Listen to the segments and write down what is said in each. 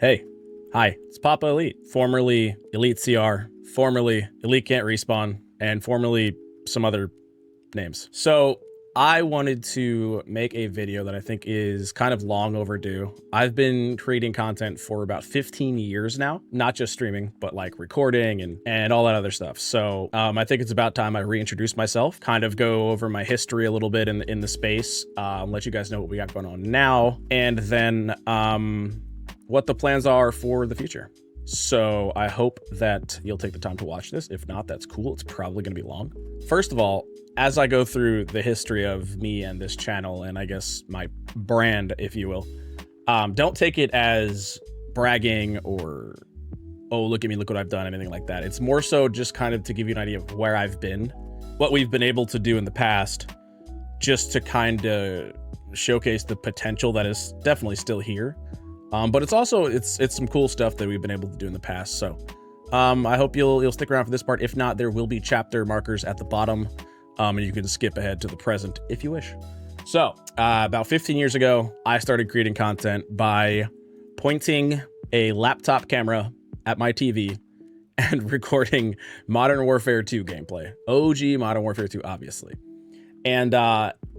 Hey, hi, it's PoppaElite, formerly Elite CR, formerly Elite Can't Respawn, and formerly some other names. So I wanted to make a video that I think is kind of long overdue. I've been creating content for about 15 years now, not just streaming, but like recording and all that other stuff. So I think it's about time I reintroduce myself, kind of go over my history a little bit in the space, let you guys know what we got going on now, and then what the plans are for the future. So I hope that you'll take the time to watch this. If not, that's cool. It's probably going to be long. First of all, as I go through the history of me and this channel, and I guess my brand, if you will, don't take it as bragging or, oh, look at me, look what I've done, anything like that. It's more so just kind of to give you an idea of where I've been, what we've been able to do in the past, just to kind of showcase the potential that is definitely still here. But it's also, it's some cool stuff that we've been able to do in the past. So I hope you'll stick around for this part. If not, there will be chapter markers at the bottom, and you can skip ahead to the present if you wish. So about 15 years ago, I started creating content by pointing a laptop camera at my TV and recording Modern Warfare 2 gameplay. OG Modern Warfare 2, obviously. And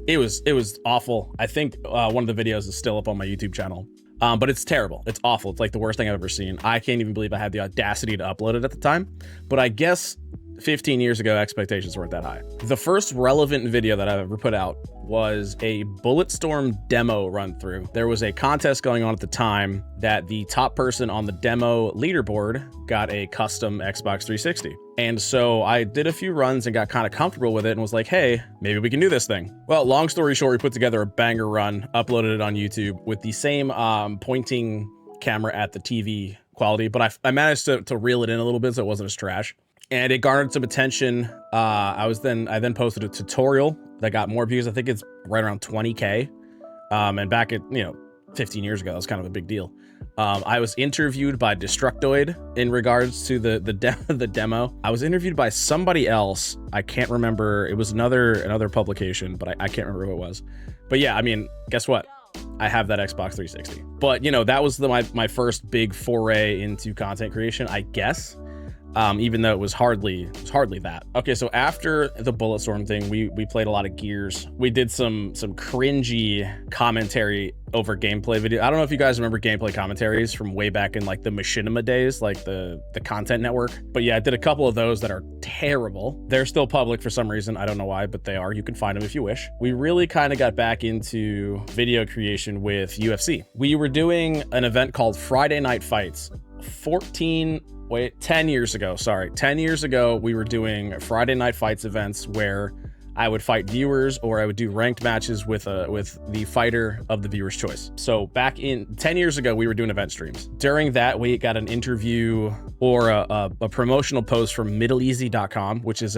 it was awful. I think one of the videos is still up on my YouTube channel. But it's terrible. It's awful. It's like the worst thing I've ever seen. I can't even believe I had the audacity to upload it at the time. But I guess 15 years ago, expectations weren't that high. The first relevant video that I've ever put out was a Bulletstorm demo run through. There was a contest going on at the time that the top person on the demo leaderboard got a custom Xbox 360. And so I did a few runs and got kind of comfortable with it and was like, hey, maybe we can do this thing. Well, long story short, we put together a banger run, uploaded it on YouTube with the same pointing camera at the TV quality, but I managed to reel it in a little bit so it wasn't as trash. And it garnered some attention. I then posted a tutorial that got more views. I think it's right around 20K. And back at 15 years ago, that was kind of a big deal. I was interviewed by Destructoid in regards to the demo. I was interviewed by somebody else. I can't remember. It was another publication, but I can't remember who it was. But yeah, I mean, guess what? I have that Xbox 360. But that was my first big foray into content creation, I guess. Even though it was hardly that. Okay, so after the Bulletstorm thing, we played a lot of Gears. We did some cringy commentary over gameplay video. I don't know if you guys remember gameplay commentaries from way back in like the Machinima days, like the content network. But yeah, I did a couple of those that are terrible. They're still public for some reason. I don't know why, but they are. You can find them if you wish. We really kind of got back into video creation with UFC. We were doing an event called Friday Night Fights. 10 years ago, sorry. 10 years ago, we were doing Friday Night Fights events where I would fight viewers or I would do ranked matches with the fighter of the viewer's choice. So back in 10 years ago, we were doing event streams. During that, we got an interview or a promotional post from MiddleEasy.com, which was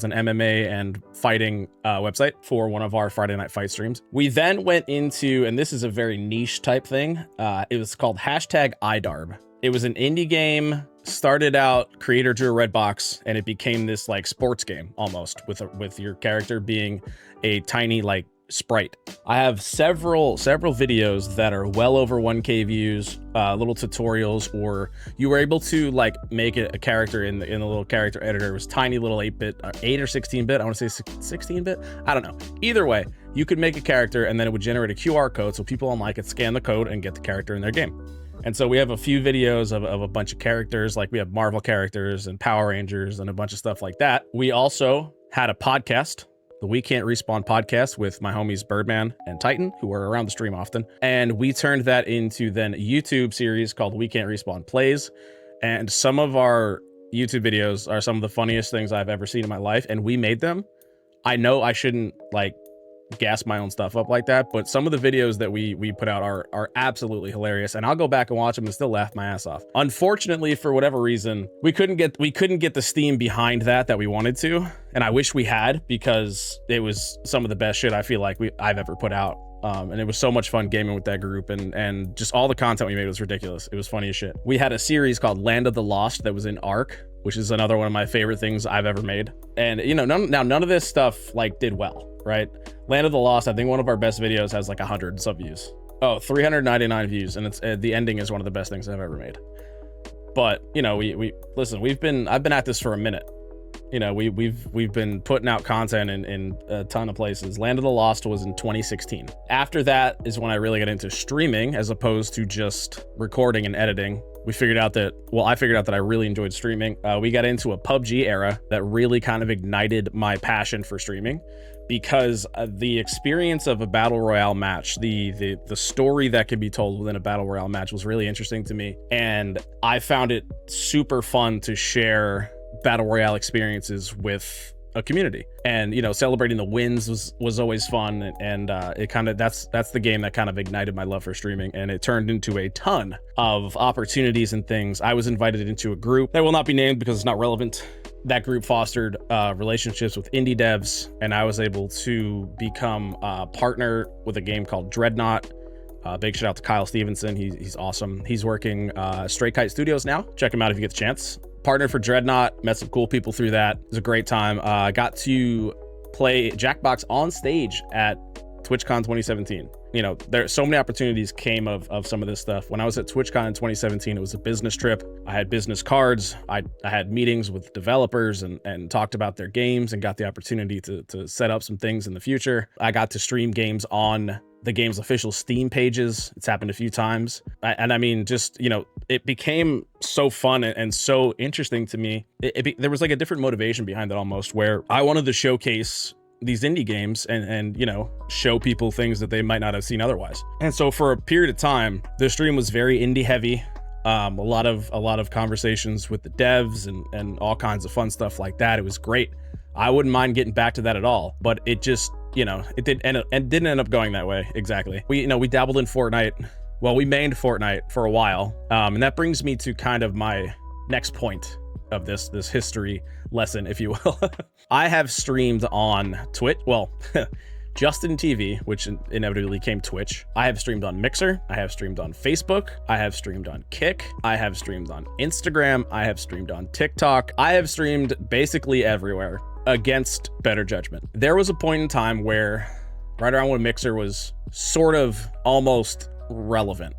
an MMA and fighting website for one of our Friday Night Fight streams. We then went into, and this is a very niche type thing, it was called #iDarb. It was an indie game, started out, creator drew a red box, and it became this like sports game almost with your character being a tiny like sprite. I have several videos that are well over 1K views, little tutorials, or you were able to like make a character in the little character editor. It was tiny little 8-bit, 8 or 16-bit. I want to say 16-bit. I don't know. Either way, you could make a character and then it would generate a QR code so people online could scan the code and get the character in their game. And so we have a few videos of a bunch of characters, like we have Marvel characters and Power Rangers and a bunch of stuff like that. We also had a podcast, the We Can't Respawn podcast with my homies Birdman and Titan, who are around the stream often. And we turned that into then a YouTube series called We Can't Respawn Plays. And some of our YouTube videos are some of the funniest things I've ever seen in my life. And we made them. I know I shouldn't like gas my own stuff up like that, but some of the videos that we put out are absolutely hilarious, and I'll go back and watch them and still laugh my ass off. Unfortunately, for whatever reason, we couldn't get the steam behind that we wanted to, and I wish we had, because it was some of the best shit I feel like I've ever put out. And it was so much fun gaming with that group, and just all the content we made was ridiculous. It was funny as shit. We had a series called Land of the Lost that was in ARC, which is another one of my favorite things I've ever made. And none of this stuff like did well, right? Land of the Lost, I think one of our best videos has like 100 sub views. Oh, 399 views, and it's the ending is one of the best things I've ever made. But you know, we listen. I've been at this for a minute. You know, we've been putting out content in a ton of places. Land of the Lost was in 2016. After that is when I really got into streaming as opposed to just recording and editing. I figured out that I really enjoyed streaming. We got into a PUBG era that really kind of ignited my passion for streaming, because the experience of a battle royale match, the story that can be told within a battle royale match was really interesting to me. And I found it super fun to share battle royale experiences with a community, and you know, celebrating the wins was always fun, and it kind of that's the game that kind of ignited my love for streaming, and it turned into a ton of opportunities and things. I was invited into a group that will not be named because it's not relevant. That group fostered relationships with indie devs, and I was able to become a partner with a game called Dreadnought. Big shout out to Kyle Stevenson. He's awesome. He's working Straight Kite Studios now. Check him out if you get the chance. Partnered for Dreadnought, met some cool people through that. It was a great time. Got to play Jackbox on stage at TwitchCon 2017. You know, there so many opportunities came of some of this stuff. When I was at TwitchCon in 2017, it was a business trip. I had business cards. I had meetings with developers and talked about their games and got the opportunity to set up some things in the future. I got to stream games on the game's official Steam pages. It's happened a few times. And I mean, just, you know, it became so fun and so interesting to me. There was like a different motivation behind it almost, where I wanted to showcase these indie games and you know, show people things that they might not have seen otherwise. And so for a period of time, the stream was very indie heavy. A lot of conversations with the devs and all kinds of fun stuff like that. It was great. I wouldn't mind getting back to that at all, but it just, you know, it didn't end up going that way. Exactly. We dabbled in Fortnite. Well, we mained Fortnite for a while. And that brings me to kind of my next point of this history lesson, if you will. I have streamed on Twitch. Well, Justin TV, which inevitably became Twitch. I have streamed on Mixer. I have streamed on Facebook. I have streamed on Kick. I have streamed on Instagram. I have streamed on TikTok. I have streamed basically everywhere against better judgment. There was a point in time where, right around when Mixer was sort of almost relevant.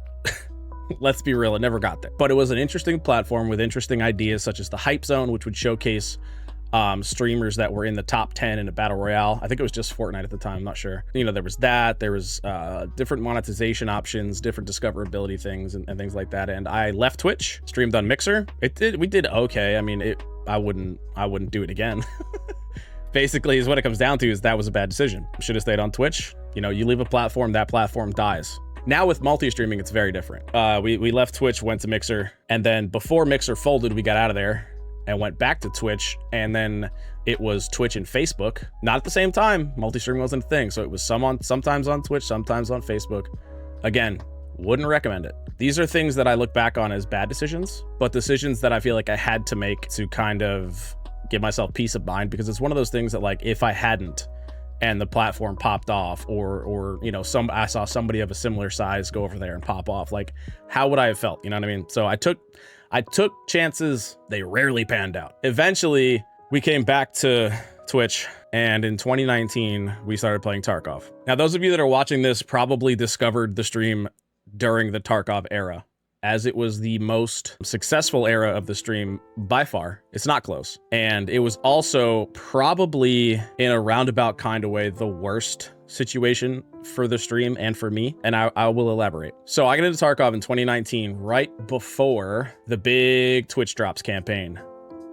Let's be real, it never got there. But it was an interesting platform with interesting ideas, such as the Hype Zone, which would showcase streamers that were in the top 10 in a battle royale. I think it was just Fortnite at the time, I'm not sure. You know, there was that, there was different monetization options, different discoverability things and things like that. And I left Twitch, streamed on Mixer. We did okay. I mean, I wouldn't do it again. Basically, is what it comes down to, is that was a bad decision. Should have stayed on Twitch. You know, you leave a platform, that platform dies. Now with multi-streaming, it's very different. We left Twitch, went to Mixer, and then before Mixer folded, we got out of there and went back to Twitch, and then it was Twitch and Facebook. Not at the same time. Multi-streaming wasn't a thing, so it was sometimes on Twitch, sometimes on Facebook. Again, wouldn't recommend it. These are things that I look back on as bad decisions, but decisions that I feel like I had to make to kind of give myself peace of mind, because it's one of those things that, like, if I hadn't, and the platform popped off, or you know, I saw somebody of a similar size go over there and pop off, like, how would I have felt? You know what I mean? So I took chances. They rarely panned out. Eventually, we came back to Twitch, and in 2019, we started playing Tarkov. Now, those of you that are watching this probably discovered the stream during the Tarkov era, as it was the most successful era of the stream by far. It's not close. And it was also probably, in a roundabout kind of way, the worst situation for the stream and for me, and I will elaborate. So I got into Tarkov in 2019, right before the big Twitch drops campaign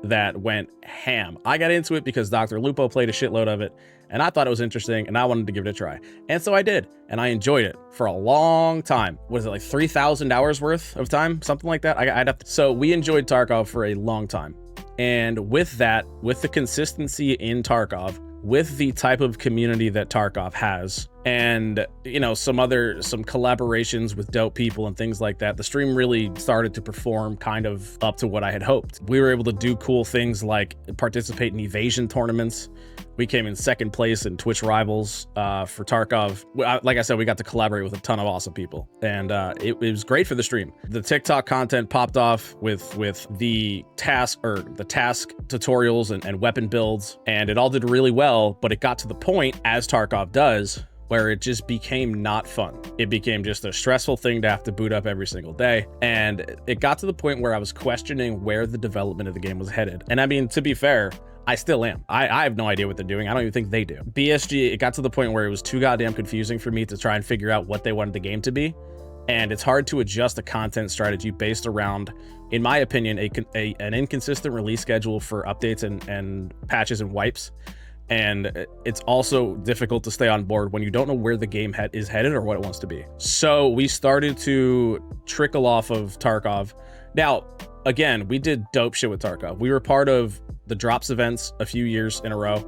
that went ham. I got into it because Dr. Lupo played a shitload of it, and I thought it was interesting, and I wanted to give it a try. And so I did, and I enjoyed it for a long time. Was it like 3,000 hours worth of time? Something like that? So we enjoyed Tarkov for a long time. And with that, with the consistency in Tarkov, with the type of community that Tarkov has, and you know, some collaborations with dope people and things like that, the stream really started to perform kind of up to what I had hoped. We were able to do cool things like participate in evasion tournaments. We came in second place in Twitch Rivals for Tarkov. Like I said, we got to collaborate with a ton of awesome people, and it was great for the stream. The TikTok content popped off with the task tutorials and weapon builds, and it all did really well. But it got to the point, as Tarkov does, where it just became not fun. It became just a stressful thing to have to boot up every single day. And it got to the point where I was questioning where the development of the game was headed. And I mean, to be fair, I still am. I have no idea what they're doing. I don't even think they do. BSG, it got to the point where it was too goddamn confusing for me to try and figure out what they wanted the game to be. And it's hard to adjust a content strategy based around, in my opinion, an inconsistent release schedule for updates and patches and wipes. And it's also difficult to stay on board when you don't know where the game is headed or what it wants to be. So we started to trickle off of Tarkov. Now, again, we did dope shit with Tarkov. We were part of the drops events a few years in a row.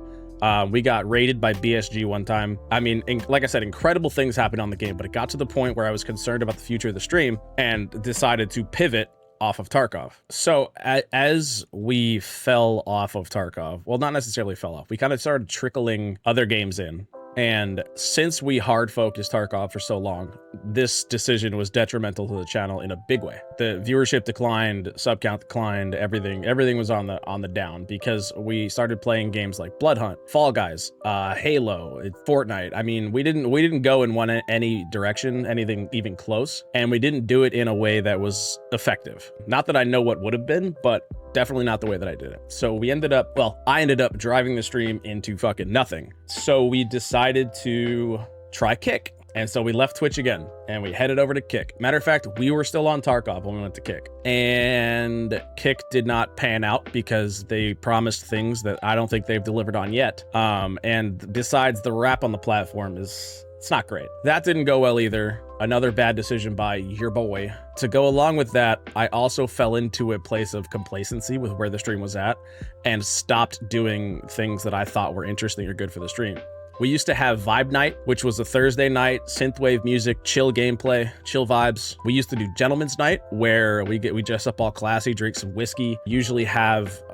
We got raided by BSG one time. I mean, like I said, incredible things happened on the game, but it got to the point where I was concerned about the future of the stream and decided to pivot off of Tarkov. So as we fell off of Tarkov, well, not necessarily fell off, we kind of started trickling other games in. And since we hard focused Tarkov for so long, this decision was detrimental to the channel in a big way. The viewership declined, sub count declined, everything was on the down because we started playing games like Blood Hunt, Fall Guys, Halo, Fortnite. I mean, we didn't go in any direction, anything even close, and we didn't do it in a way that was effective. Not that I know what would have been, but definitely not the way that I did it. So we ended up, well, I ended up driving the stream into fucking nothing. So we decided to try Kick. And so we left Twitch again and we headed over to Kick. Matter of fact, we were still on Tarkov when we went to Kick. And Kick did not pan out because they promised things that I don't think they've delivered on yet. And besides, the rap on the platform it's not great. That didn't go well either. Another bad decision by your boy. To go along with that, I also fell into a place of complacency with where the stream was at and stopped doing things that I thought were interesting or good for the stream. We used to have Vibe Night, which was a Thursday night, synthwave music, chill gameplay, chill vibes. We used to do Gentleman's Night, where we dress up all classy, drink some whiskey. Usually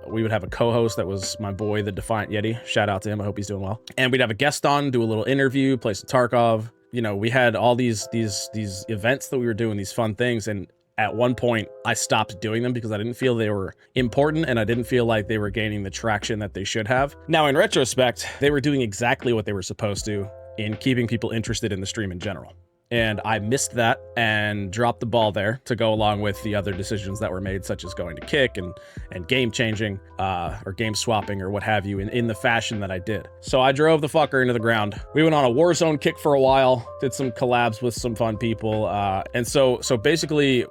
we would have a co-host that was my boy, the Defiant Yeti. Shout out to him. I hope he's doing well. And we'd have a guest on, do a little interview, play some Tarkov. You know, we had all these events that we were doing, these fun things, and at one point I stopped doing them because I didn't feel they were important and I didn't feel like they were gaining the traction that they should have. Now, in retrospect, they were doing exactly what they were supposed to in keeping people interested in the stream in general. And I missed that and dropped the ball there to go along with the other decisions that were made, such as going to Kick and game changing or game swapping or what have you in the fashion that I did. So I drove the fucker into the ground. We went on a Warzone kick for a while, did some collabs with some fun people. And so basically,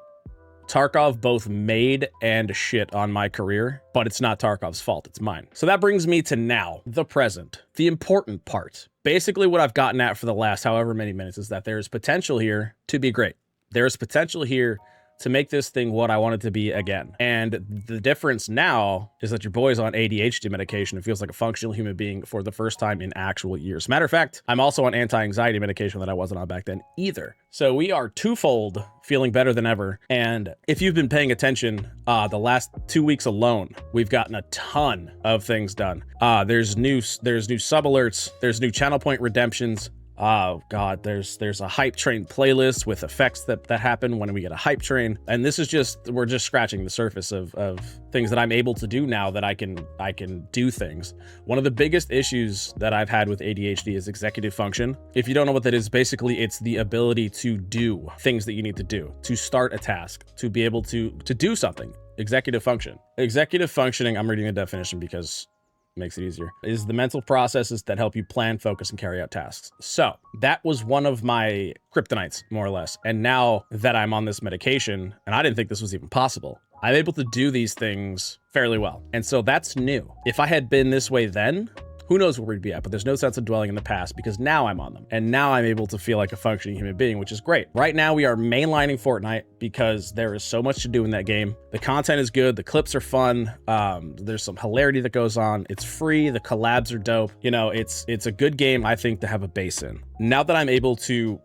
Tarkov both made and shit on my career, but it's not Tarkov's fault, it's mine. So that brings me to now, the present, the important part. Basically what I've gotten at for the last however many minutes is that there's potential here to be great. There's potential here to make this thing what I want it to be again. And the difference now is that your boy's on ADHD medication and feels like a functional human being for the first time in actual years. Matter of fact, I'm also on anti-anxiety medication that I wasn't on back then either. So we are twofold feeling better than ever. And if you've been paying attention, the last 2 weeks alone, we've gotten a ton of things done. There's new sub alerts, there's new channel point redemptions. Oh god, there's a hype train playlist with effects that happen when we get a hype train, and this is we're just scratching the surface of things that I'm able to do now that I can do things. One of the biggest issues that I've had with ADHD is executive function. If you don't know what that is, basically it's the ability to do things that you need to do, to start a task, to be able to do something. Executive function. Executive functioning, I'm reading the definition because makes it easier, is the mental processes that help you plan, focus, and carry out tasks. So that was one of my kryptonites, more or less. And now that I'm on this medication, and I didn't think this was even possible, I'm able to do these things fairly well. And so that's new. If I had been this way then, who knows where we'd be at, but there's no sense of dwelling in the past because now I'm on them. And now I'm able to feel like a functioning human being, which is great. Right now we are mainlining Fortnite because there is so much to do in that game. The content is good, the clips are fun, there's some hilarity that goes on, it's free, the collabs are dope. You know, it's a good game, I think, to have a base in. Now that I'm able to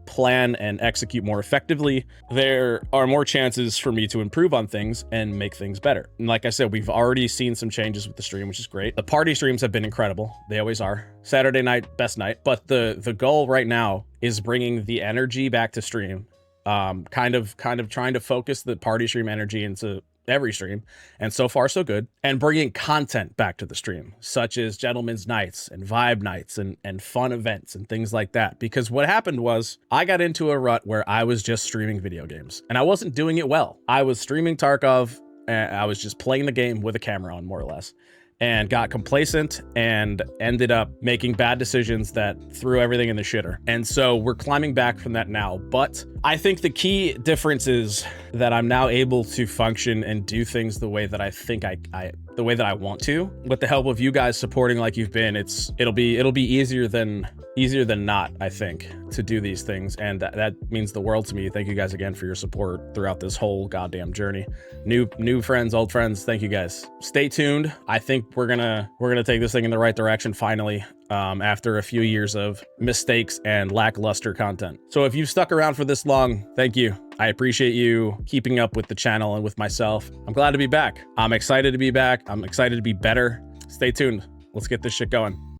plan and execute more effectively, there are more chances for me to improve on things and make things better. And like I said, we've already seen some changes with the stream, which is great. The party streams have been incredible. They always are. Saturday night, best night. But the goal right now is bringing the energy back to stream. Kind of trying to focus the party stream energy into every stream, and so far so good, and bringing content back to the stream, such as gentlemen's nights and vibe nights and fun events and things like that. Because what happened was I got into a rut where I was just streaming video games and I wasn't doing it well. I was streaming Tarkov and I was just playing the game with a camera on, more or less, and got complacent and ended up making bad decisions that threw everything in the shitter. And so we're climbing back from that now. But I think the key difference is that I'm now able to function and do things the way that I think the way that I want to. With the help of you guys supporting like you've been, it'll be easier than not, I think, to do these things. And that means the world to me. Thank you guys again for your support throughout this whole goddamn journey. New friends, old friends, thank you guys. Stay tuned. I think we're gonna take this thing in the right direction finally, after a few years of mistakes and lackluster content. So if you've stuck around for this long, thank you. I appreciate you keeping up with the channel and with myself. I'm glad to be back. I'm excited to be back. I'm excited to be better. Stay tuned. Let's get this shit going.